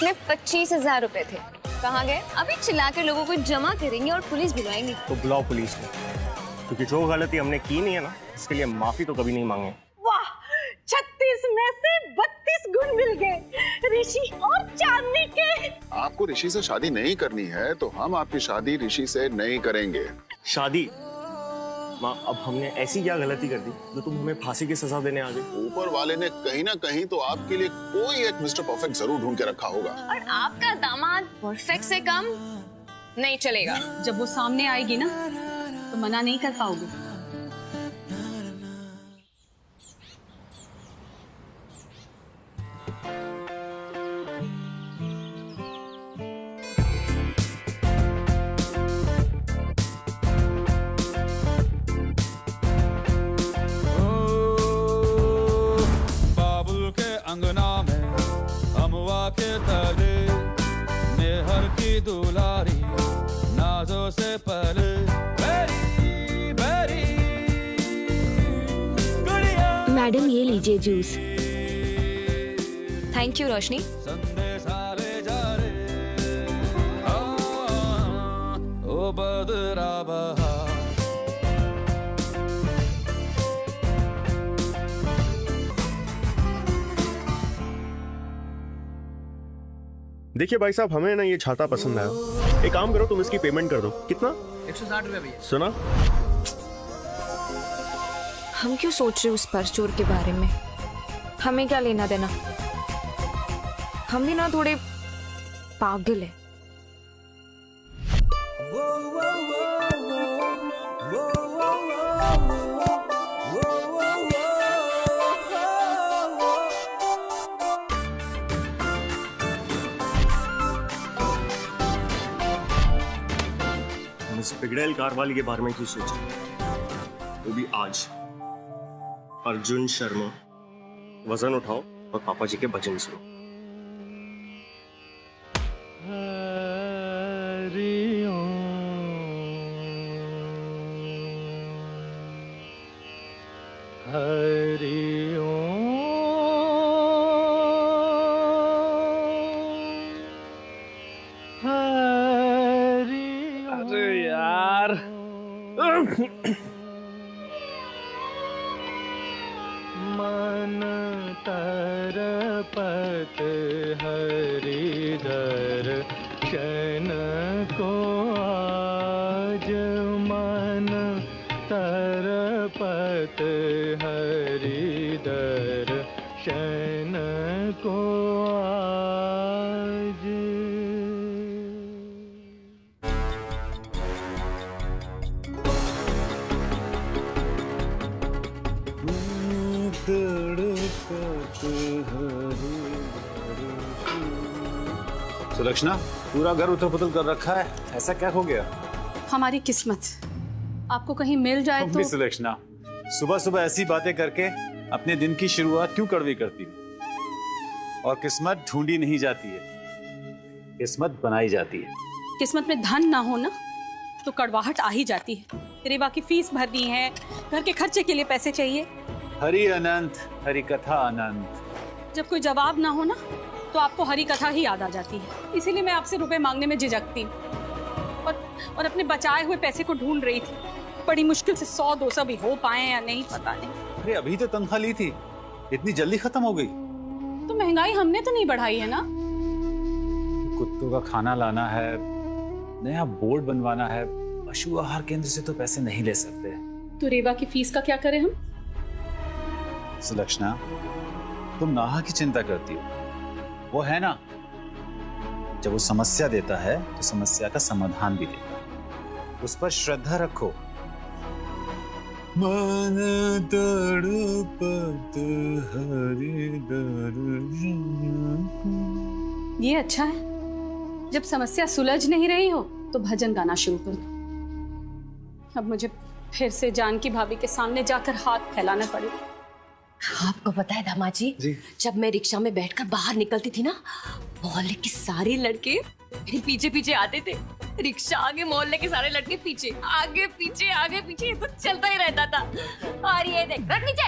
उसमें 25,000 रुपए थे। कहाँ गए? अभी चिल्ला के लोगों को जमा करेंगे और पुलिस बुलाएंगे। तो बुलाओ पुलिस को, क्योंकि जो गलती हमने की नहीं है ना, इसके लिए माफी तो कभी नहीं मांगे। वाह, 36 में से 32 गुण मिल गए ऋषि और चांदनी के। आपको ऋषि से शादी नहीं करनी है तो हम आपकी शादी ऋषि से नहीं करेंगे। शादी? माँ, अब हमने ऐसी क्या गलती कर दी जो तुम हमें फांसी की सजा देने आ गई? ऊपर वाले ने कहीं ना कहीं तो आपके लिए कोई एक मिस्टर परफेक्ट जरूर ढूंढ के रखा होगा। और आपका दामाद परफेक्ट से कम नहीं चलेगा। जब वो सामने आएगी ना तो मना नहीं कर पाओगे। अंगना में अमवा के तले मेहर की दुलारी नाजों से पले बेरी बेरी मैडम ये लीजिए जूस। थैंक यू रोशनी। संदेश आरे जा रे ओ बदरा बहार। देखिए भाई साहब, हमें ना ये छाता पसंद आया। एक काम करो, तुम इसकी पेमेंट कर दो। कितना? 160 रुपए भैया। सुना? हम क्यों सोच रहे उस पर्स चोर के बारे में? हमें क्या लेना देना? हम भी ना थोड़े पागल है। इस पिगड़ैल कार वाली के बारे में क्यों सोचा? वो भी आज। अर्जुन शर्मा, वजन उठाओ और पापा जी के भजन सुनो। हरि ओम हरि ओम हरि। अरे यार मन तरपत हरिधर शन को आज मन तरपत हरिधर शन को आज। सुलक्षणा, पूरा घर उथल पुथल कर रखा है, ऐसा क्या हो गया? हमारी किस्मत आपको कहीं मिल जाए तो। सुलक्षणा, सुबह सुबह ऐसी बातें करके अपने दिन की शुरुआत क्यों कड़वी करती हूँ? और किस्मत ढूंढी नहीं जाती है, किस्मत बनाई जाती है। किस्मत में धन ना हो ना तो कड़वाहट आ ही जाती है। रेवा की फीस भरनी है, घर के खर्चे के लिए पैसे चाहिए। हरि अनंत, हरि कथा अनंत। जब कोई जवाब ना हो ना तो आपको हरी कथा ही याद आ जाती है। इसीलिए मैं आपसे रुपए मांगने में झिझकती हूँ और अपने बचाए हुए पैसे को ढूंढ रही थी। बड़ी मुश्किल से 100-200 भी हो पाए या नहीं पता नहीं। अरे अभी तो तनख्वाह ली थी, इतनी जल्दी खत्म हो गई? तो महंगाई हमने तो नहीं बढ़ाई है ना। कुत्तों का खाना लाना है, नया बोर्ड बनवाना है, पशु आहार केंद्र से तो पैसे नहीं ले सकते। तो रेवा की फीस का क्या करें हम? सुलक्षणा, तुम नाहा की चिंता करती हो। वो है ना, जब वो समस्या देता है तो समस्या का समाधान भी देता है। उस पर श्रद्धा रखो। मन तड़पत हरिधर। ये अच्छा है, जब समस्या सुलझ नहीं रही हो तो भजन गाना शुरू कर दो। अब मुझे फिर से जानकी भाभी के सामने जाकर हाथ फैलाना पड़ेगा। आपको पता है दामाद जी, जब मैं रिक्शा में बैठकर बाहर निकलती थी ना, मोहल्ले के सारे लड़के मेरे पीछे पीछे आते थे। रिक्शा आगे, मोहल्ले के सारे लड़के पीछे, आगे पीछे आगे पीछे, ये तो चलता ही रहता था। और ये देख, रख नीचे।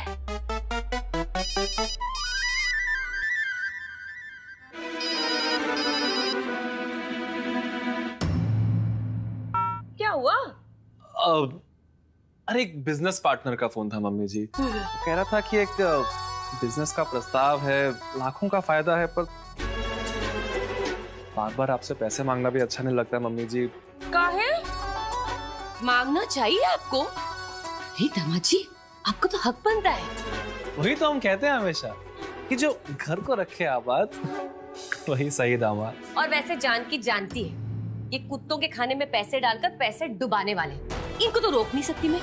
अरे एक बिजनेस पार्टनर का फोन था मम्मी जी। कह रहा था कि एक बिजनेस का प्रस्ताव है, लाखों का फायदा है, पर बार बार आपसे पैसे मांगना भी अच्छा नहीं लगता मम्मी जी। काहे? मांगना चाहिए आपको? अरे दामाद जी, आपको तो हक बनता है। वही तो हम कहते हैं हमेशा कि जो घर को रखे आबाद वही सही दामाद। और वैसे जानकी जानती है, ये कुत्तों के खाने में पैसे डालकर पैसे डुबाने वाले, इनको तो रोक नहीं सकती मैं।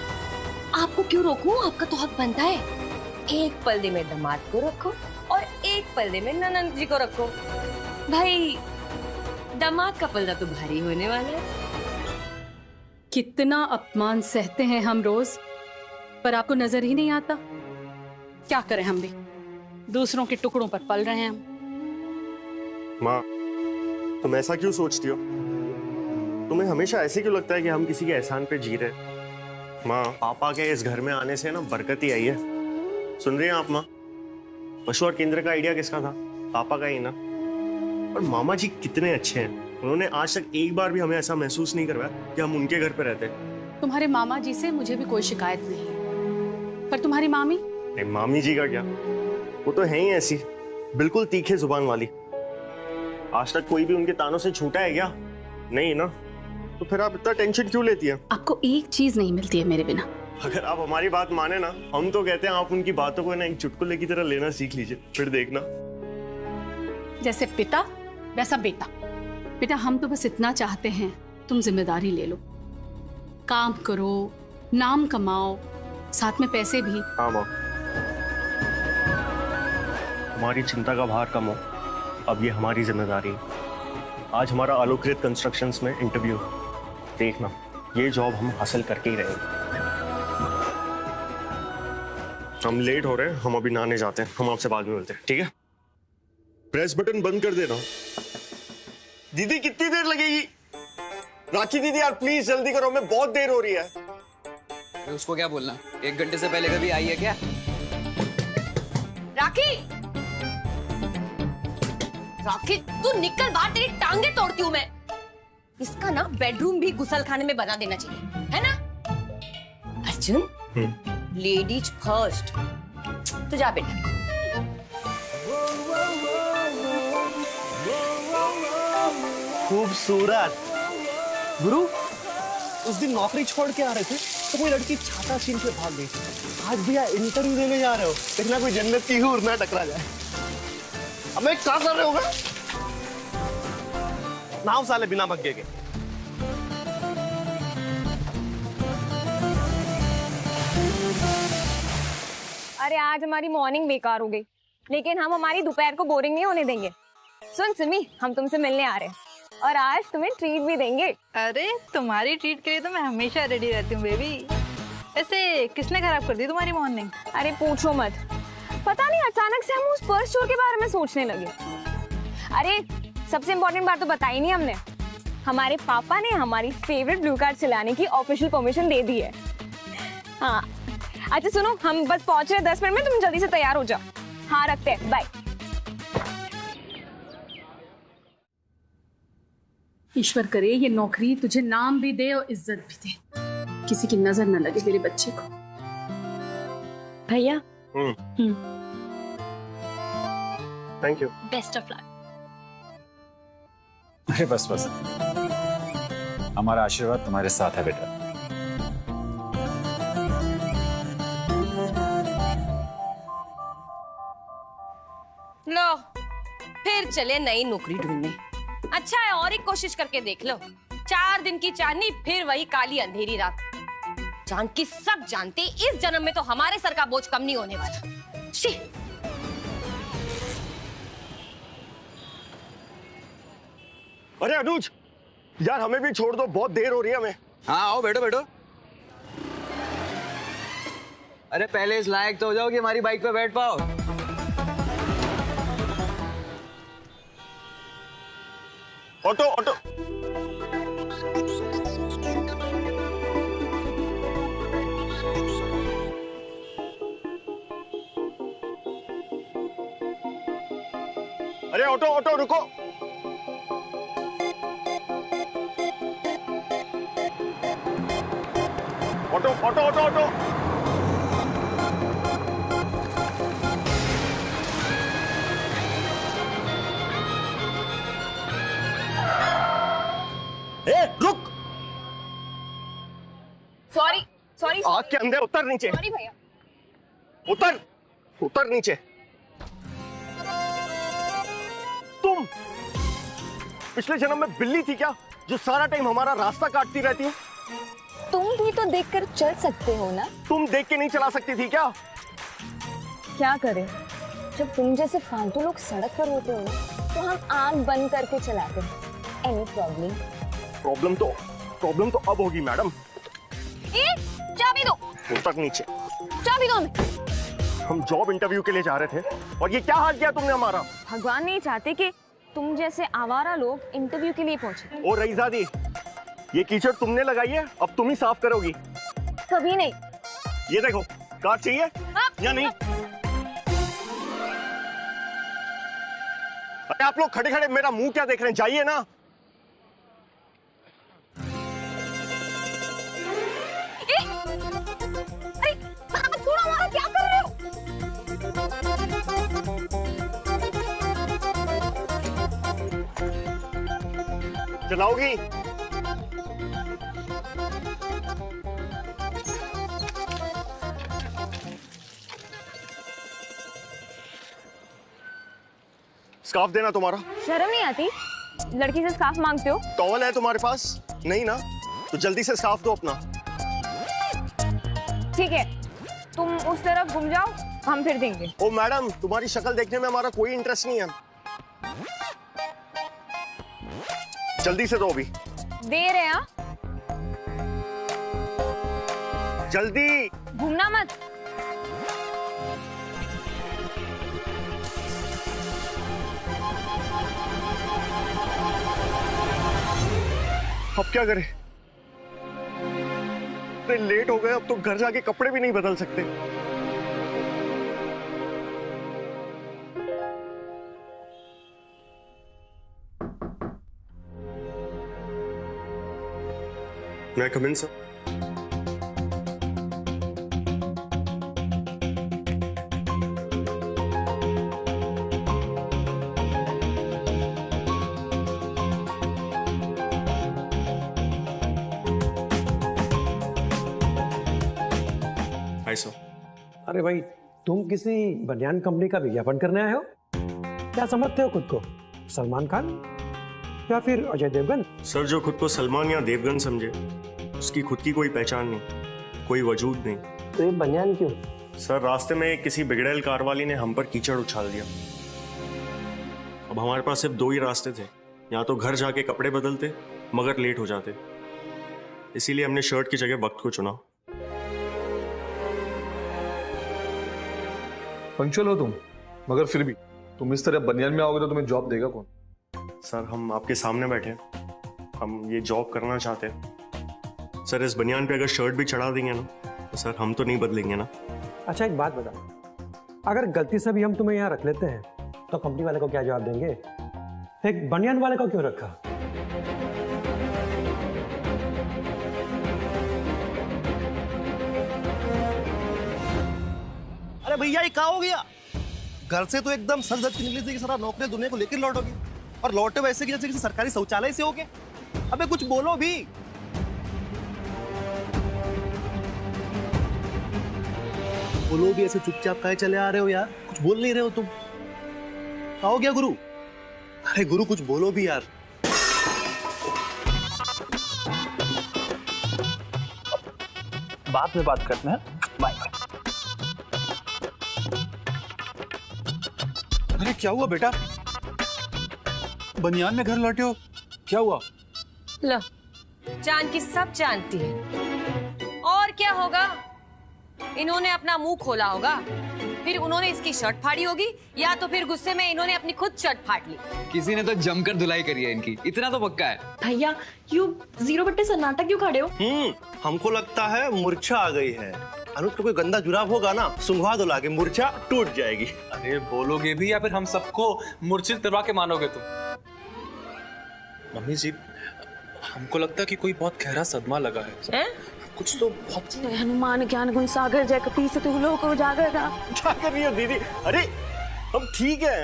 आपको क्यों रोकूं? आपका तो हक बनता है। एक पर्दे में दामाद को रखो और एक पर्दे में ननंद जी को रखो। भाई दामाद का पल्ला तो भारी होने वाला है। कितना अपमान सहते हैं हम रोज, पर आपको नजर ही नहीं आता। क्या करें, हम भी दूसरों के टुकड़ों पर पल रहे हैं हम। माँ, तुम ऐसा क्यों सोचती हो? तुम्हें हमेशा ऐसे क्यों लगता है कि हम किसी के एहसान पे जी रहे? माँ, पापा के इस घर में आने से ना बरकत ही आई है। सुन रही हैं आप माँ? पशु और केंद्र का आइडिया किसका था? पापा का ही ना। और मामा जी कितने अच्छे हैं, उन्होंने आज तक एक बार भी हमें ऐसा महसूस नहीं करवाया कि हम उनके घर पे रहते हैं। तुम्हारे मामा जी से मुझे भी कोई शिकायत नहीं, पर तुम्हारी मामी? मामी जी का क्या, वो तो है ही ऐसी, बिल्कुल तीखे जुबान वाली। आज तक कोई भी उनके तानों से छूटा है क्या? नहीं ना। तो फिर आप इतना टेंशन क्यों लेती हैं? आपको एक चीज नहीं मिलती है मेरे बिना। अगर आप हमारी बात माने ना, हम तो कहते हैं आप उनकी बातों को ना एक चुटकुले की तरह लेना सीख लीजिए, फिर देखना। जैसे पिता वैसा बेटा। बेटा, हम तो बस इतना चाहते हैं तुम जिम्मेदारी ले लो, काम करो, नाम कमाओ, साथ में पैसे भी। हाँ माँ, हमारी चिंता का भार कम हो, अब ये हमारी जिम्मेदारी है। आज हमारा आलोकृत कंस्ट्रक्शंस में इंटरव्यू, देखना ये जॉब हम हासिल करके ही रहेंगे। हम लेट हो रहे हैं, हम अभी नहाने जाते हैं, हम आपसे बाद में मिलते हैं, ठीक है? प्रेस बटन बंद कर देना। दीदी कितनी देर लगेगी? राखी दीदी यार प्लीज जल्दी करो, हमें बहुत देर हो रही है। उसको क्या बोलना, 1 घंटे से पहले कभी आई है क्या? राखी, राखी तू निकल बाहर, तेरी टांगे तोड़ती हूँ मैं। इसका ना बेडरूम भी गुसलखाने में बना देना चाहिए, है ना? Arjun, ladies first. तो जा बेटा। खूबसूरत। गुरु, उस दिन नौकरी छोड़ के आ रहे थे तो कोई लड़की छाता छीन के भाग गई। आज भैया इंटरव्यू देने जा रहे हो, देखना कोई जन्नत की हूर ना टकरा जाए। अब मैं क्या कर रहे होगा? नाव साले बिना भग्गे के। अरे आज हमारी मॉर्निंग बेकार हो गई, लेकिन हम हमारी दोपहर को बोरिंग नहीं होने देंगे। सुन सिमी, हम तुमसे मिलने आ रहे हैं और आज तुम्हें ट्रीट भी देंगे। अरे तुम्हारी ट्रीट के लिए तो मैं हमेशा रेडी रहती हूँ बेबी। ऐसे किसने खराब कर दी तुम्हारी मॉर्निंग? अरे पूछो मत, पता नहीं अचानक से हम उस पर्स चोर के बारे में सोचने लगे। अरे सबसे इम्पोर्टेंट बात तो बताई नहीं हमने, हमारे पापा ने हमारी फेवरेट ब्लू कार्ड चलाने की ऑफिशियल परमिशन दे दी है। हाँ अच्छा सुनो, हम बस पहुंच रहे 10 मिनट में, तुम जल्दी से तैयार हो जाओ। हाँ रखते हैं, बाय। ईश्वर करे ये नौकरी तुझे नाम भी दे और इज्जत भी दे, किसी की नजर न लगे मेरे बच्चे को। भैया thank you. Best of luck. अरे बस बस, हमारा आशीर्वाद तुम्हारे साथ है बेटा। लो फिर चले नई नौकरी ढूंढने। अच्छा है और एक कोशिश करके देख लो। 4 दिन की चांदनी, फिर वही काली अंधेरी रात। जानकी सब जानते, इस जन्म में तो हमारे सर का बोझ कम नहीं होने वाला। शी। अरे अनुज यार, हमें भी छोड़ दो, बहुत देर हो रही है हमें। हाँ आओ, बैठो बैठो। अरे पहले इस लायक तो हो जाओ कि हमारी बाइक पे बैठ पाओ। Auto auto. अरे ऑटो ऑटो रुको। Auto auto auto auto. ए, रुक। Sorry sorry. आग के अंदर उतर नीचे। सॉरी भैया। उतर उतर नीचे। तुम पिछले जन्म में बिल्ली थी क्या, जो सारा टाइम हमारा रास्ता काटती रहती है? तुम भी तो देखकर चल सकते हो ना। तुम देख के नहीं चला सकती थी क्या? क्या करें, जब तुम जैसे फालतू लोग सड़क पर होते हो तो हम आंख बंद करके चलाते हैं। Any problem? प्रॉब्लम तो अब होगी मैडम। चाबी दो। उतर नीचे। चाबी दो हमें। हम जॉब इंटरव्यू के लिए जा रहे थे और ये क्या हाल किया तुमने हमारा। भगवान नहीं चाहते कि तुम जैसे आवारा लोग इंटरव्यू के लिए पहुंचे। ओ रईजादी, ये कीचड़ तुमने लगाई है, अब तुम ही साफ करोगी। कभी नहीं। ये देखो, कार चाहिए या नहीं? अरे आप लोग खड़े खड़े मेरा मुंह क्या देख रहे हैं, जाइए ना। अरे हाथ छोड़ो हमारा, क्या कर रहे हो? चलाओगी? स्कार्फ देना तुम्हारा। शर्म नहीं आती? लड़की से स्कार्फ मांगते हो? टॉवल है तुम्हारे पास? नहीं ना, तो जल्दी से स्कार्फ दो अपना। ठीक है, तुम उस तरफ घूम जाओ, हम फिर देंगे। ओ मैडम, तुम्हारी शक्ल देखने में हमारा कोई इंटरेस्ट नहीं है। जल्दी से दो अभी। दे रहे हैं। जल्दी। घूमना मत। अब क्या करें? इतने लेट हो गए, अब तो घर जाके कपड़े भी नहीं बदल सकते। मैं कम इन सर? अरे भाई, तुम किसी बनियान कंपनी का विज्ञापन करने आए हो? क्या समझते हो खुद को, सलमान खान या फिर अजय देवगन? सर, जो खुद को सलमान या देवगन समझे उसकी खुद की कोई पहचान नहीं, कोई वजूद नहीं। तो ये बनियान क्यों? सर, रास्ते में किसी बिगड़ैल कार वाली ने हम पर कीचड़ उछाल दिया। अब हमारे पास सिर्फ दो ही रास्ते थे, या तो घर जाके कपड़े बदलते मगर लेट हो जाते, इसीलिए हमने शर्ट की जगह वक्त को चुना। पंक्चुअल हो तुम, मगर फिर भी तुम इस तरह बनियान में आओगे तो तुम्हें जॉब देगा कौन? सर, हम आपके सामने बैठे हैं, हम ये जॉब करना चाहते हैं। सर, इस बनियान पे अगर शर्ट भी चढ़ा देंगे ना तो सर हम तो नहीं बदलेंगे ना। अच्छा, एक बात बता, अगर गलती से भी हम तुम्हें यहाँ रख लेते हैं तो कंपनी वाले को क्या जवाब देंगे? एक बनियान वाले को क्यों रखा? अरे भैया, ये क्या हो गया? घर से तो एकदम सर धज के निकली थी कि सारा नौकरी दुनिया को लेकर लौटोगे, और लौटे वैसे कि जैसे किसी सरकारी शौचालय से हो गए। अबे कुछ बोलो भी। बोलो भी, ऐसे चुपचाप काहे चले आ रहे हो यार? कुछ बोल नहीं रहे हो तुम? क्या हो गया गुरु? अरे गुरु, कुछ बोलो भी यार। बाद में बात करते हैं, बाय बाय। अरे क्या हुआ बेटा? बनियान में घर लौटे हो, क्या हुआ? लो, चांद की सब जानती है। और क्या होगा? इन्होंने अपना मुंह खोला होगा, फिर उन्होंने इसकी शर्ट फाड़ी होगी, या तो फिर गुस्से में इन्होंने अपनी खुद शर्ट फाड़ ली। किसी ने तो जमकर धुलाई करी है इनकी, इतना तो पक्का है। भैया, यू जीरो बट्टे सन्नाटा क्यों खड़े हो? हमको लगता है मूर्छा आ गई है। अनुज को कोई गंदा जुराब होगा ना, सुंघवा दो लाके, मूर्छा टूट जाएगी। अरे बोलोगे भी या फिर हम सबको मूर्छित करवा के मानोगे तुम? मम्मी जी, हमको लगता है कि कोई बहुत गहरा सदमा लगा है। कुछ तो बहुत हनुमान ज्ञान गुण सागर जय कपीस तिहु लोक उजागर। क्या कर रही हो दीदी? अरे हम ठीक है।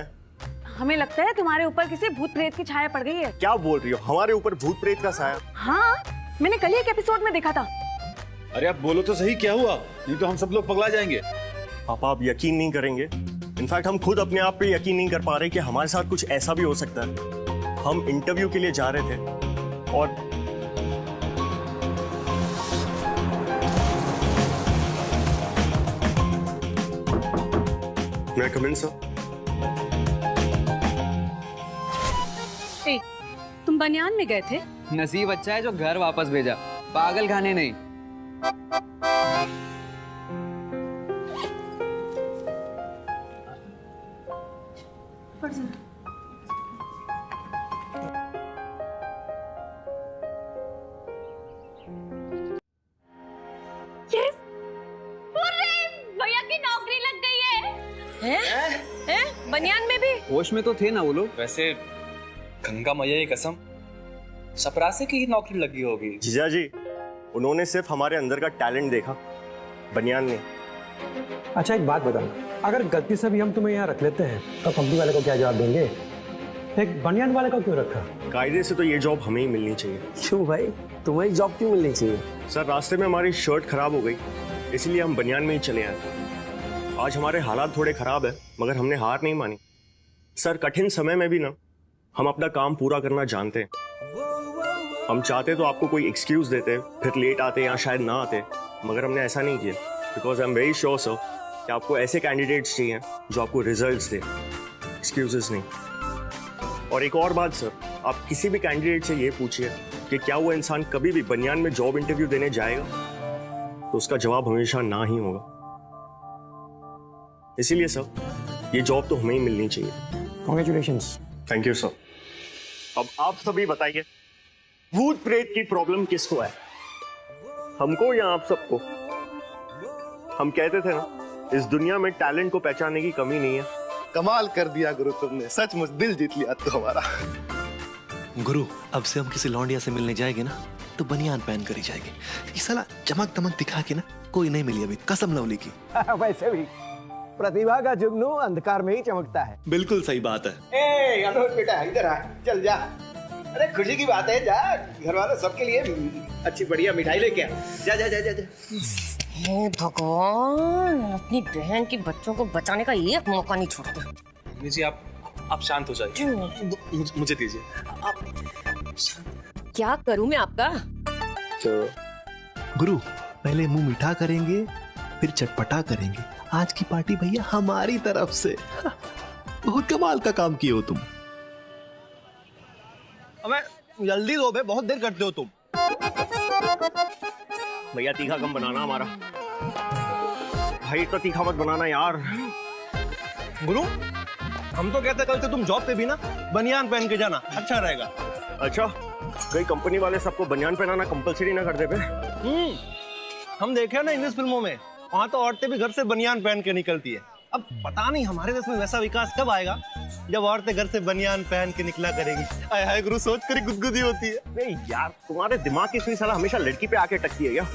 हमें लगता है तुम्हारे ऊपर किसी भूत प्रेत की छाया पड़ गई है। क्या बोल रही हो? हमारे ऊपर भूत प्रेत का साया? हाँ, मैंने कल ही एक एपिसोड में देखा था। अरे आप बोलो तो सही, क्या हुआ? नहीं तो हम सब लोग पगला जाएंगे। पापा आप यकीन नहीं करेंगे, इनफैक्ट हम खुद अपने आप पे यकीन नहीं कर पा रहे कि हमारे साथ कुछ ऐसा भी हो सकता है। हम इंटरव्यू के लिए जा रहे थे और मैं कम इन सर? तुम बनियान में गए थे? नसीब अच्छा है जो घर वापस भेजा, पागल खाने नहीं। भैया की नौकरी लग गई है। हैं? बनियान में भी? होश में तो थे ना वो लोग। वैसे गंगा मैया की कसम, चपरासे की ही नौकरी लगी होगी। जीजा जी, उन्होंने सिर्फ हमारे अंदर का टैलेंट देखा, बनियान ने। अच्छा एक बात बताना, अगर गलती से भी हम तुम्हें यहाँ रख लेते हैं तो कंपनी वाले को क्या जवाब देंगे? एक बनियान वाले को क्यों रखा? कायदे से तो ये जॉब हमें ही मिलनी चाहिए। क्यों भाई, तुम्हें जॉब क्यों मिलनी चाहिए? सर रास्ते में हमारी शर्ट खराब हो गई, इसलिए हम बनियान में ही चले आए। आज हमारे हालात थोड़े खराब है, मगर हमने हार नहीं मानी। सर कठिन समय में भी ना हम अपना काम पूरा करना जानते हैं। हम चाहते तो आपको कोई एक्सक्यूज देते, फिर लेट आते या शायद ना आते, मगर हमने ऐसा नहीं किया। Because I am very sure sir कि आपको ऐसे कैंडिडेट्स चाहिए जो आपको रिजल्ट्स दे, एक्सक्यूजेस नहीं। और एक और बात सर, आप किसी भी कैंडिडेट से ये पूछिए कि क्या वो इंसान कभी भी बनियान में जॉब इंटरव्यू देने जाएगा, तो उसका जवाब हमेशा ना ही होगा। इसीलिए सर ये जॉब तो हमें ही मिलनी चाहिए। कांग्रेचुलेशंस। Thank you sir. अब आप सभी बताइए, भूत प्रेत की प्रॉब्लम किसको है, हमको या आप सबको? हम कहते थे ना, इस दुनिया में टैलेंट को पहचानने की कमी नहीं है। कमाल कर दिया गुरु तुमने, सचमुच दिल जीत लिया तो हमारा। गुरु अब से हम किसी लौंडिया से मिलने जाएंगे ना तो बनियान पहन कर ही जाएंगे। ये साला चमक दमक दिखा के ना कोई नहीं मिली अभी, कसम लवली की। वैसे भी प्रतिभा का जुगनू अंधकार में ही चमकता है। बिल्कुल सही बात है। ए अनोज बेटा इधर आ, चल जा। अरे खुशी की बात है, जा घर वाले सबके लिए अच्छी बढ़िया मिठाई लेके आ। जा जा जा जा, जा। हे भगवान, अपनी बहन की बच्चों को बचाने का एक मौका नहीं छोड़ते। मम्मी जी आप शांत हो जाइए, मुझे दीजिए। क्या करूं मैं आपका? गुरु पहले मुंह मीठा करेंगे फिर चटपटा करेंगे। आज की पार्टी भैया हमारी तरफ से। बहुत कमाल का काम किए हो तुम। अबे जल्दी दो बे, बहुत देर करते हो तुम। भैया तीखा कम बनाना हमारा। भाई तो तीखा मत बनाना यार। गुरु हम तो कहते कल से तुम जॉब पे भी ना बनियान पहन के जाना, अच्छा रहेगा। अच्छा कई कंपनी वाले सबको बनियान पहनाना कंपलसरी ना कर दे बे। हम देखे ना इंग्लिश फिल्मों में, वहां तो औरतें भी घर से बनियान पहन के निकलती है। अब पता नहीं हमारे देश में वैसा विकास कब आएगा जब औरतें घर से बनियान पहन के निकला करेंगी। आय हाय गुरु, सोच कर गुदगुदी होती है। नहीं यार, तुम्हारे दिमाग की सुई साला हमेशा लड़की पे आके टकती है क्या?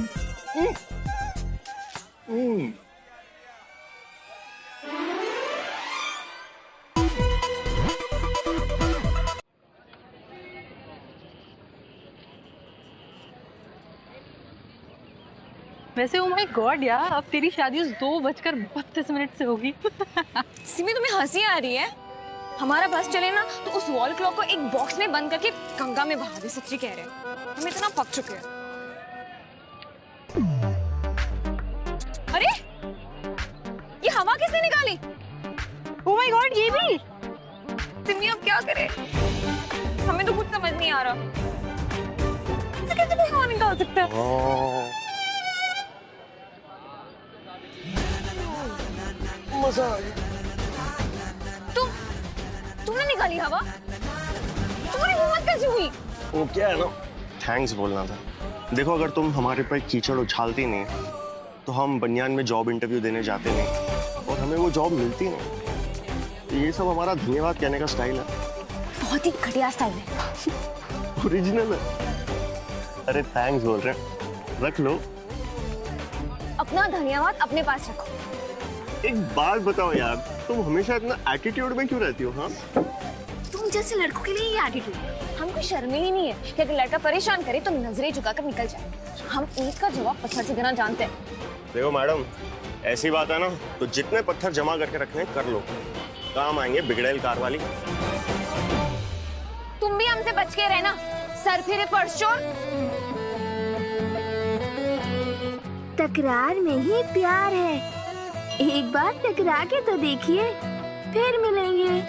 वैसे ओ माय गॉड यार, अब तेरी शादी उस 2:32 से होगी। सिमी तुम्हें हंसी आ रही है? हमारा बस चले ना तो उस वॉल क्लॉक को एक बॉक्स में बंद करके गंगा में बहा दे। सच्ची कह रहे हैं, हम इतना पक चुके हैं। अरे ये हवा किसने निकाली? ओ माय गॉड, ये भी? सिमी अब क्या करें? हमें तो कुछ समझ नहीं आ रहा। कैसे कोई हवा निकाल सकता है? मजा तुमने निकाली हवा? तुम्हारी हिम्मत कैसे हुई? वो क्या है ना, थैंक्स बोलना था। देखो अगर तुम हमारे पे कीचड़ उछालती नहीं तो हम बनियान में जॉब इंटरव्यू देने जाते नहीं और हमें वो जॉब मिलती नहीं। तो ये सब हमारा धन्यवाद कहने का स्टाइल है। बहुत ही घटिया स्टाइल है। ओरिजिनल है। अरे थैंक्स बोल रहे हैं, रख लो, अपना धन्यवाद अपने पास रखो। एक बात बताओ यार, तुम हमेशा इतना एटीट्यूड में क्यों रहती हो? हाँ, तुम जैसे लड़कों के लिए ये एटीट्यूड, हमको शर्म ही नहीं है कि अगर लड़का परेशान करे तो नजरें झुकाकर निकल जाए। हम ईंट का जवाब पत्थर से देना जानते हैं। देखो मैडम, ऐसी बात है ना तो जितने पत्थर जमा करके रखने कर लो, काम आएंगे बिगड़ैल कार वाली। तुम भी हमसे बच के रहना, सर फिरे पर्स चोर। तकरार में ही प्यार है, एक बार टकरा के तो देखिए, फिर मिलेंगे।